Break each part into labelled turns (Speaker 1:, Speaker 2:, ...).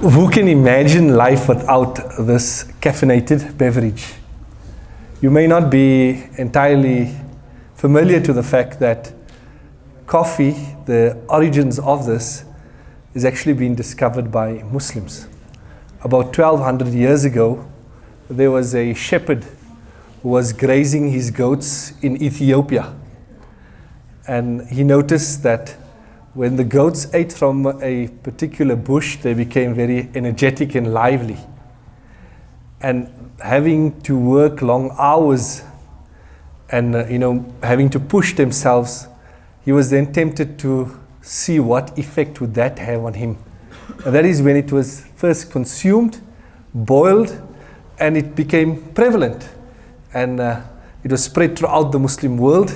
Speaker 1: Who can imagine life without this caffeinated beverage? You may not be entirely familiar to the fact that coffee, the origins of this, is actually being discovered by Muslims. About 1200 years ago, there was a shepherd who was grazing his goats in Ethiopia. And he noticed that when the goats ate from a particular bush, they became very energetic and lively. And having to work long hours and having to push themselves, he was then tempted to see what effect would that have on him. And that is when it was first consumed, boiled, and it became prevalent. And it was spread throughout the Muslim world,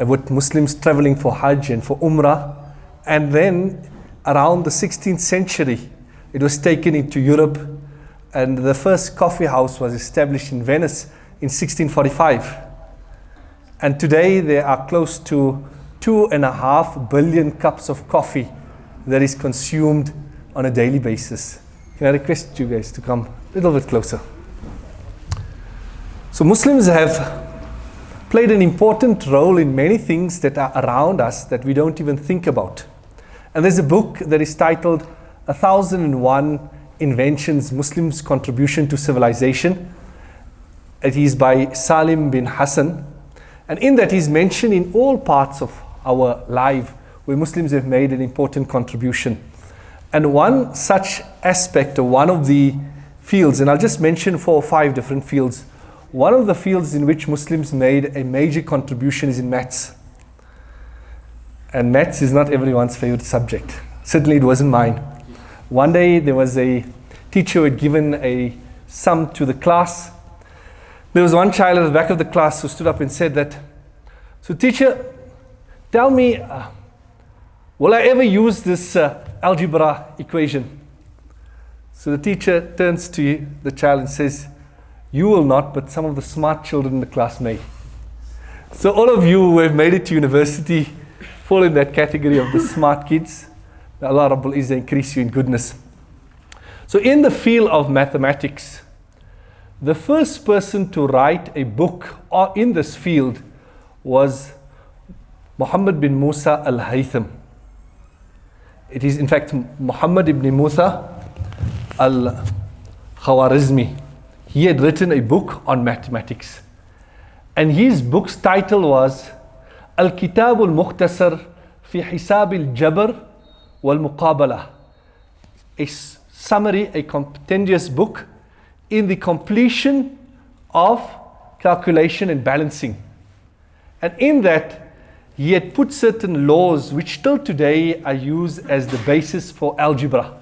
Speaker 1: with Muslims traveling for Hajj and for Umrah. And then around the 16th century, it was taken into Europe, and the first coffee house was established in Venice in 1645. And today there are close to 2.5 billion cups of coffee that is consumed on a daily basis. Can I request you guys to come a little bit closer? So Muslims have played an important role in many things that are around us that we don't even think about. And there's a book that is titled 1001 Inventions, Muslims' Contribution to Civilization. It is by Salim bin Hassan. And in that he's mentioned in all parts of our life where Muslims have made an important contribution. And one such aspect, or one of the fields, and I'll just mention 4 or 5 different fields. One of the fields in which Muslims made a major contribution is in maths. And maths is not everyone's favorite subject. Certainly it wasn't mine. One day there was a teacher who had given a sum to the class. There was one child at the back of the class who stood up and said that, "So teacher, tell me, will I ever use this algebra equation?" So the teacher turns to the child and says, "You will not, but some of the smart children in the class may." So all of you who have made it to university fall in that category of the smart kids. May Allah Rabbul Izzah increase you in goodness. So in the field of mathematics, the first person to write a book in this field was Muhammad bin Musa al-Haytham. It is in fact Muhammad ibn Musa al-Khawarizmi. He had written a book on mathematics. And his book's title was Al-Kitab al-Mukhtasar fi Hisab al-Jabr wal-Muqabala. A summary, a compendious book in the completion of calculation and balancing. And in that, he had put certain laws which till today are used as the basis for algebra.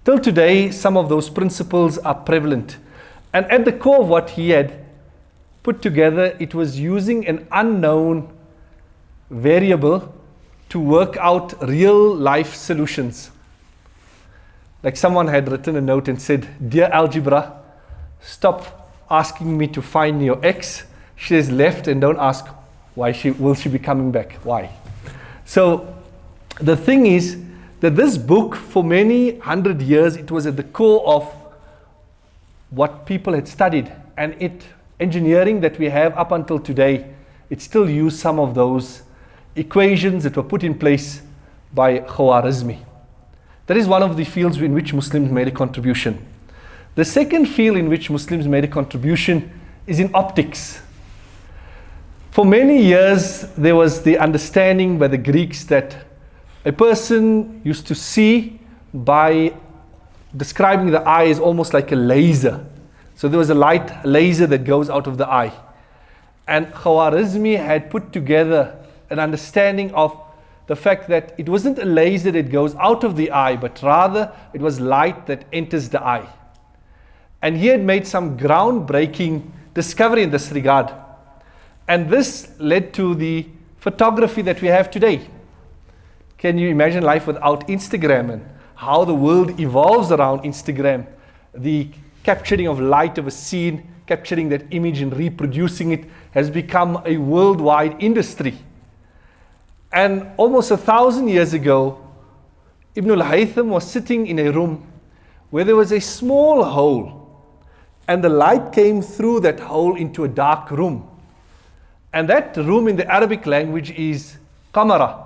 Speaker 1: Till today, some of those principles are prevalent. And at the core of what he had put together, it was using an unknown variable to work out real life solutions. Like someone had written a note and said, "Dear algebra, stop asking me to find your x. She has left, and don't ask why will she be coming back. Why?" So the thing is that this book, for many 100 years, it was at the core of what people had studied. And engineering that we have up until today, it still used some of those equations that were put in place by Khawarizmi. That is one of the fields in which Muslims made a contribution. The second field in which Muslims made a contribution is in optics. For many years, there was the understanding by the Greeks that a person used to see by describing the eye as almost like a laser. So there was a light laser that goes out of the eye. And Khawarizmi had put together an understanding of the fact that it wasn't a laser that goes out of the eye, but rather it was light that enters the eye. And he had made some groundbreaking discovery in this regard. And this led to the photography that we have today. Can you imagine life without Instagram and how the world evolves around Instagram? The capturing of light of a scene, capturing that image and reproducing it has become a worldwide industry. And almost 1,000 years ago, Ibn al-Haytham was sitting in a room where there was a small hole, and the light came through that hole into a dark room. And that room in the Arabic language is qamara.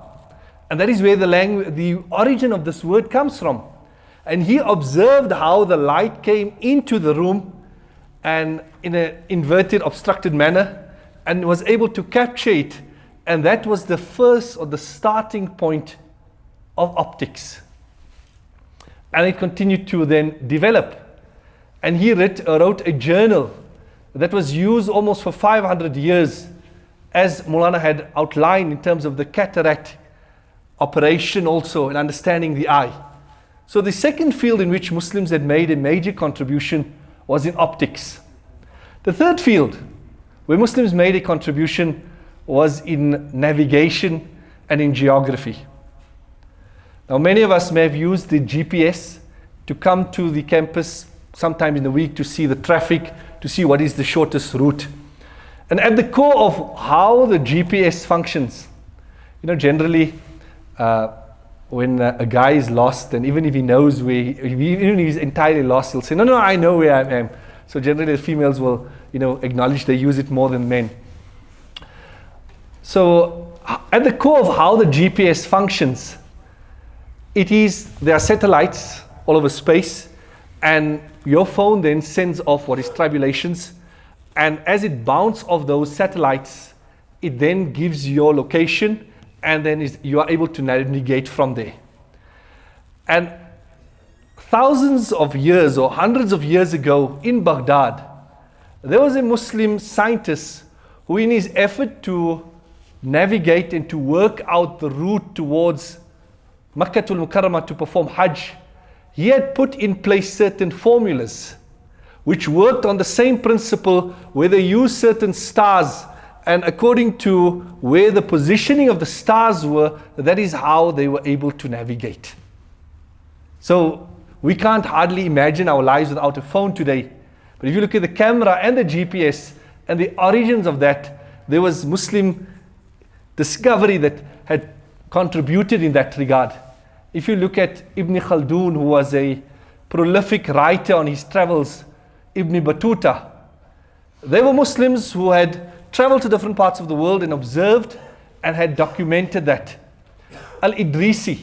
Speaker 1: And that is where the origin of this word comes from. And he observed how the light came into the room and in an inverted, obstructed manner, and was able to capture it. And that was the first or the starting point of optics. And it continued to then develop. And he wrote a journal that was used almost for 500 years, as Maulana had outlined in terms of the cataract operation also and understanding the eye. So the second field in which Muslims had made a major contribution was in optics. The third field where Muslims made a contribution was in navigation and in geography. Now many of us may have used the GPS to come to the campus sometime in the week to see the traffic, to see what is the shortest route. And at the core of how the GPS functions, generally when a guy is lost, and even if he knows where, even if he's entirely lost, he'll say, no, I know where I am. So generally the females will, acknowledge they use it more than men. So at the core of how the GPS functions, there are satellites all over space, and your phone then sends off what is tribulations, and as it bounces off those satellites, it then gives your location, and then you are able to navigate from there. And thousands of years or hundreds of years ago in Baghdad, there was a Muslim scientist who, in his effort to navigate and to work out the route towards Makkatul Mukarramah to perform Hajj, he had put in place certain formulas which worked on the same principle, where they used certain stars, and according to where the positioning of the stars were, that is how they were able to navigate. So we can't hardly imagine our lives without a phone today. But if you look at the camera and the GPS and the origins of that, there was Muslim discovery that had contributed in that regard. If you look at Ibn Khaldun, who was a prolific writer on his travels, Ibn Battuta, they were Muslims who had traveled to different parts of the world and observed and had documented that. Al-Idrisi,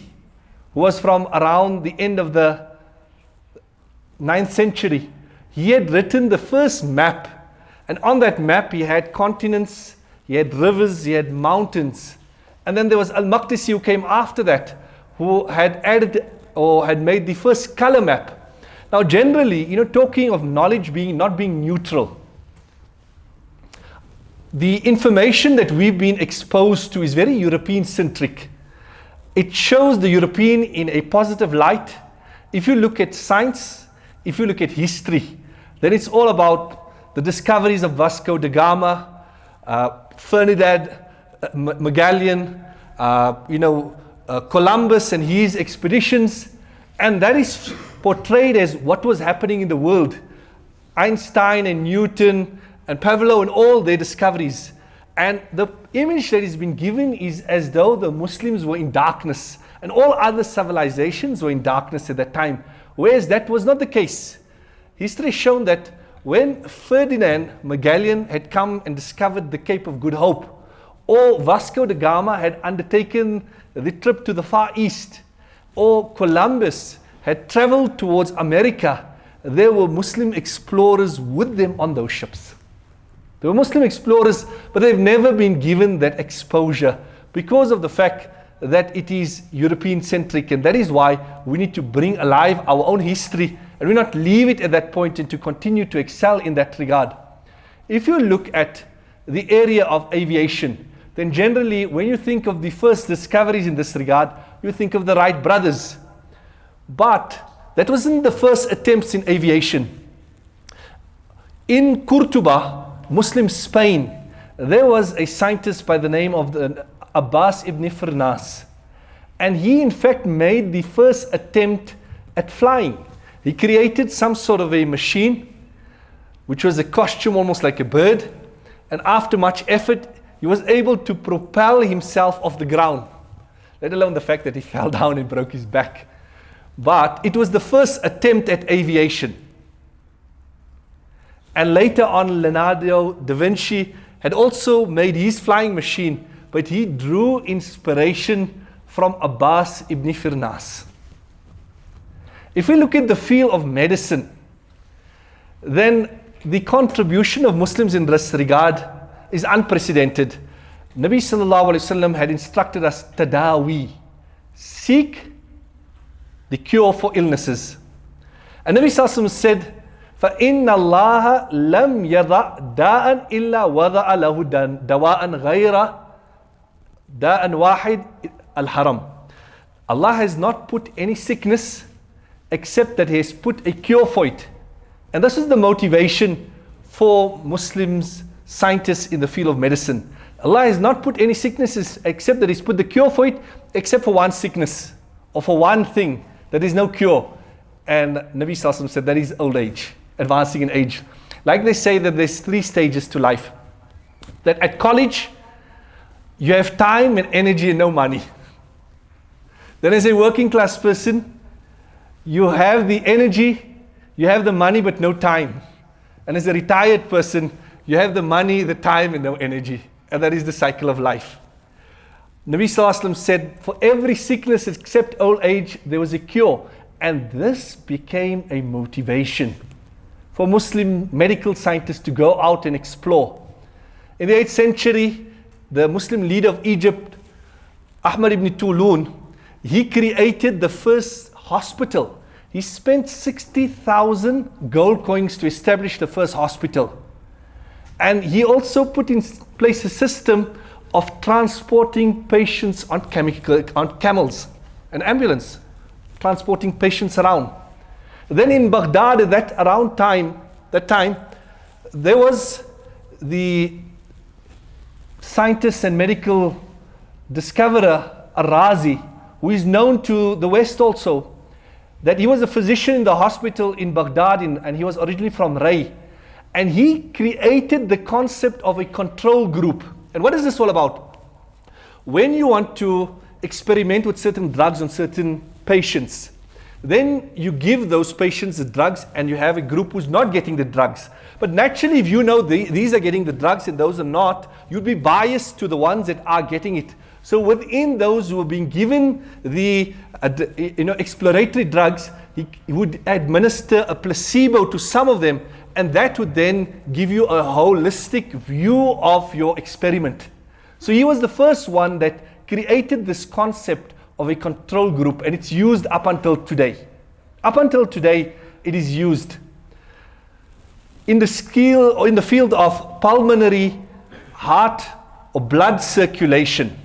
Speaker 1: who was from around the end of the 9th century, he had written the first map, and on that map he had continents, he had rivers, he had mountains. And then there was Al-Maqdisi, who came after that, who had added or had made the first color map. Now generally, talking of knowledge not being neutral, the information that we've been exposed to is very European-centric. It shows the European in a positive light. If you look at science, if you look at history, then it's all about the discoveries of Vasco da Gama, Ferdinand Magellan, Columbus and his expeditions, and that is portrayed as what was happening in the world. Einstein and Newton and Pavlov and all their discoveries. And the image that has been given is as though the Muslims were in darkness and all other civilizations were in darkness at that time, whereas that was not the case. History has shown that when Ferdinand Magellan had come and discovered the Cape of Good Hope, or Vasco da Gama had undertaken the trip to the Far East, or Columbus had traveled towards America, there were Muslim explorers with them on those ships. They were Muslim explorers, but they've never been given that exposure because of the fact that it is European-centric, and that is why we need to bring alive our own history and we not leave it at that point and to continue to excel in that regard. If you look at the area of aviation, then generally when you think of the first discoveries in this regard, you think of the Wright brothers. But that wasn't the first attempts in aviation. In Cordoba, Muslim Spain, there was a scientist by the name of Abbas ibn Firnas, and he in fact made the first attempt at flying. He created some sort of a machine which was a costume almost like a bird, and after much effort he was able to propel himself off the ground, let alone the fact that he fell down and broke his back. but it was the first attempt at aviation. And later on, Leonardo da Vinci had also made his flying machine, but he drew inspiration from Abbas ibn Firnas. If we look at the field of medicine, then the contribution of Muslims in this regard is unprecedented. Nabi sallallahu alaihi wasallam had instructed us, tadawi, seek the cure for illnesses. And Nabi sallallahu alaihi wasallam said, فَإِنَّ اللَّهَ لَمْ يَضَعْ دَاءً إِلَّا وَضَعَ لَهُ دَوَاءً غَيْرَ دَاءً وَاحِدٍ الْحَرَمِ. Allah has not put any sickness except that He has put a cure for it. And this is the motivation for Muslims, scientists in the field of medicine. Allah has not put any sicknesses except that He's put the cure for it, except for one sickness or for one thing that is no cure. And Nabi Sallallahu Alaihi Wasallam said that is old age, advancing in age. Like they say that there's 3 stages to life. That at college, you have time and energy and no money. Then as a working class person, you have the energy, you have the money but no time. And as a retired person, you have the money, the time and no energy. And that is the cycle of life. Nabi Sallallahu Alaihi Wasallam said, for every sickness except old age, there was a cure. And this became a motivation for Muslim medical scientists to go out and explore. In the 8th century, the Muslim leader of Egypt, Ahmad ibn Tulun, he created the first hospital. He spent 60,000 gold coins to establish the first hospital. And he also put in place a system of transporting patients on camels, an ambulance, transporting patients around. Then in Baghdad at that time, there was the scientist and medical discoverer Ar-Razi, who is known to the West also, that he was a physician in the hospital in Baghdad, and he was originally from Ray. And he created the concept of a control group. And what is this all about? When you want to experiment with certain drugs on certain patients, then you give those patients the drugs and you have a group who's not getting the drugs. But naturally, if you know these are getting the drugs and those are not, you'd be biased to the ones that are getting it. So within those who are being given the exploratory drugs, he would administer a placebo to some of them, and that would then give you a holistic view of your experiment. So he was the first one that created this concept of a control group, and it's used up until today. Up until today, it is used in the field of pulmonary, heart, or blood circulation.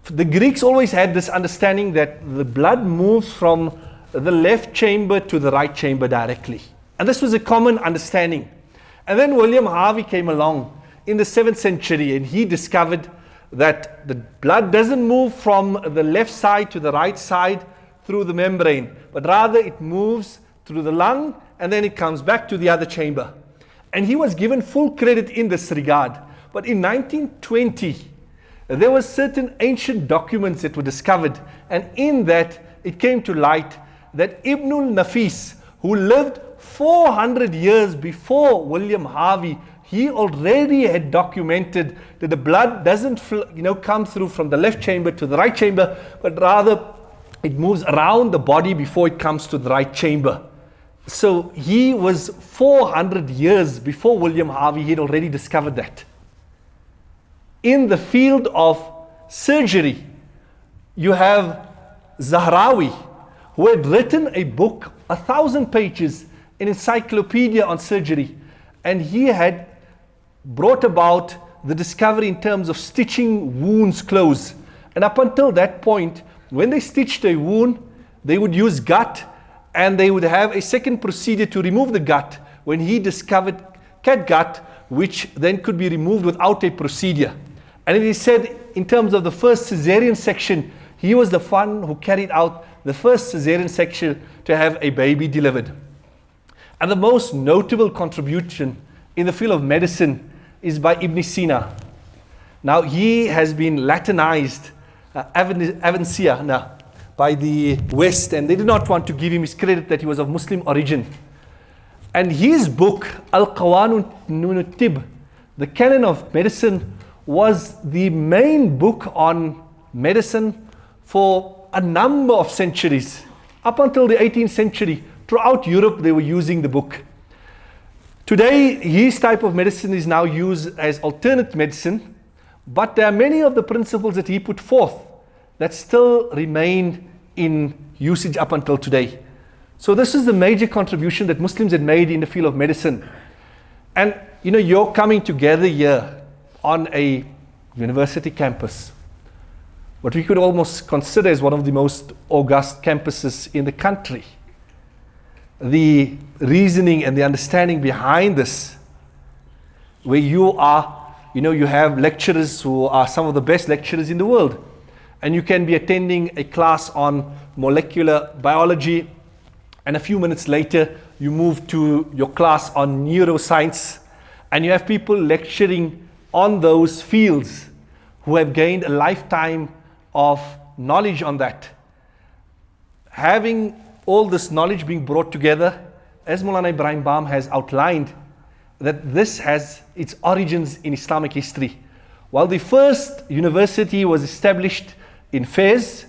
Speaker 1: The Greeks always had this understanding that the blood moves from the left chamber to the right chamber directly. And this was a common understanding. And then William Harvey came along in the 7th century, and he discovered that the blood doesn't move from the left side to the right side through the membrane, but rather it moves through the lung and then it comes back to the other chamber. And he was given full credit in this regard. But in 1920, there were certain ancient documents that were discovered, and in that it came to light that Ibn al-Nafis, who lived 400 years before William Harvey, he already had documented that the blood doesn't come through from the left chamber to the right chamber, but rather it moves around the body before it comes to the right chamber. So he was 400 years before William Harvey, he had already discovered that. In the field of surgery, you have Zahrawi, who had written a book, 1,000 pages, an encyclopedia on surgery, and he had brought about the discovery in terms of stitching wounds closed. And up until that point, when they stitched a wound, they would use gut, and they would have a second procedure to remove the gut, when he discovered catgut, which then could be removed without a procedure. And it is said, in terms of the first cesarean section, he was the one who carried out the first cesarean section to have a baby delivered. And the most notable contribution in the field of medicine is by Ibn Sina. Now he has been Latinized Avicenna, by the West, and they did not want to give him his credit that he was of Muslim origin. And his book, Al-Qawanun Tib, the canon of medicine, was the main book on medicine for a number of centuries. Up until the 18th century, throughout Europe, they were using the book. Today, his type of medicine is now used as alternate medicine, but there are many of the principles that he put forth that still remain in usage up until today. So this is the major contribution that Muslims had made in the field of medicine. And you're coming together here on a university campus, what we could almost consider as one of the most august campuses in the country. The reasoning and the understanding behind this, where you are, you have lecturers who are some of the best lecturers in the world, and you can be attending a class on molecular biology, and a few minutes later you move to your class on neuroscience, and you have people lecturing on those fields who have gained a lifetime of knowledge on that. Having all this knowledge being brought together, as Maulana Ibrahim Bam has outlined, that this has its origins in Islamic history. While the first university was established in Fez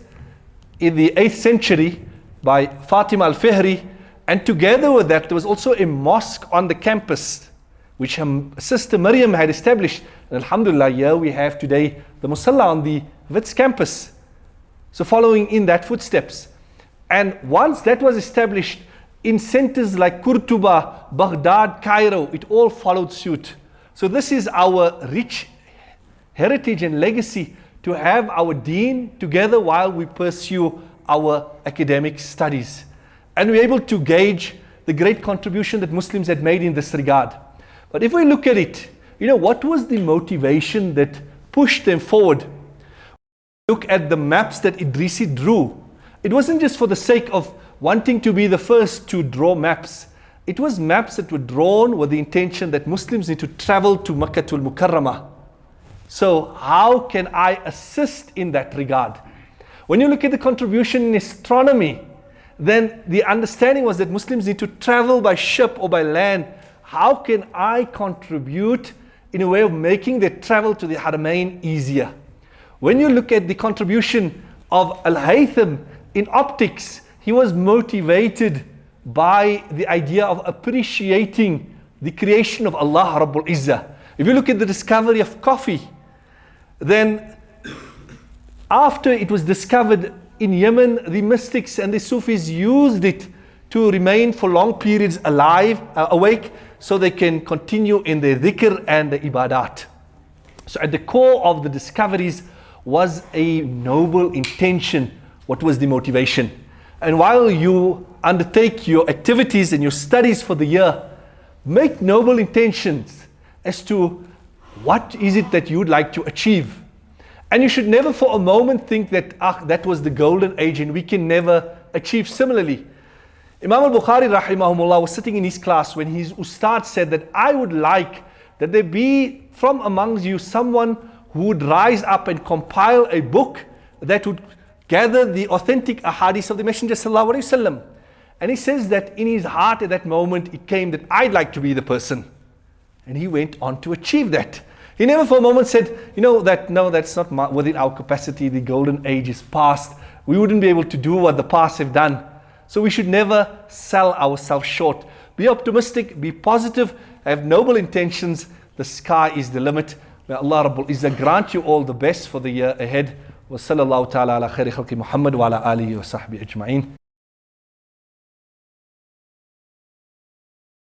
Speaker 1: in the 8th century by Fatima al-Fihri, and together with that there was also a mosque on the campus which her sister Maryam had established. And alhamdulillah, here we have today the Musalla on the Wits campus. So following in that footsteps. And once that was established in centers like Qurtuba, Baghdad, Cairo, it all followed suit. So this is our rich heritage and legacy, to have our deen together while we pursue our academic studies. And we're able to gauge the great contribution that Muslims had made in this regard. But if we look at it, what was the motivation that pushed them forward? Look at the maps that Idrisi drew. It wasn't just for the sake of wanting to be the first to draw maps. It was maps that were drawn with the intention that Muslims need to travel to Makkatul Mukarramah. So how can I assist in that regard? When you look at the contribution in astronomy, then the understanding was that Muslims need to travel by ship or by land. How can I contribute in a way of making their travel to the Haramain easier? When you look at the contribution of Al-Haytham in optics, he was motivated by the idea of appreciating the creation of Allah Rabbul Izzah. If you look at the discovery of coffee, then after it was discovered in Yemen, the mystics and the Sufis used it to remain for long periods awake, so they can continue in their dhikr and the ibadat. So at the core of the discoveries was a noble intention. What was the motivation? And while you undertake your activities and your studies for the year, make noble intentions as to what is it that you would like to achieve. And you should never for a moment think that that was the golden age and we can never achieve similarly. Imam al-Bukhari rahimahumullah was sitting in his class when his ustad said that I would like that there be from amongst you someone who would rise up and compile a book that would gather the authentic ahadith of the Messenger sallallahu alaihi wasallam. And he says that in his heart at that moment it came that I'd like to be the person. And he went on to achieve that. He never for a moment said, no, that's not within our capacity. The golden age is past. We wouldn't be able to do what the past have done. So we should never sell ourselves short. Be optimistic, be positive, have noble intentions. The sky is the limit. May Allah Rabbul Izzah grant you all the best for the year ahead. Wa sallallahu ta'ala ala khairi khalqi Muhammad wa ala alihi wa sahbihi ajma'in.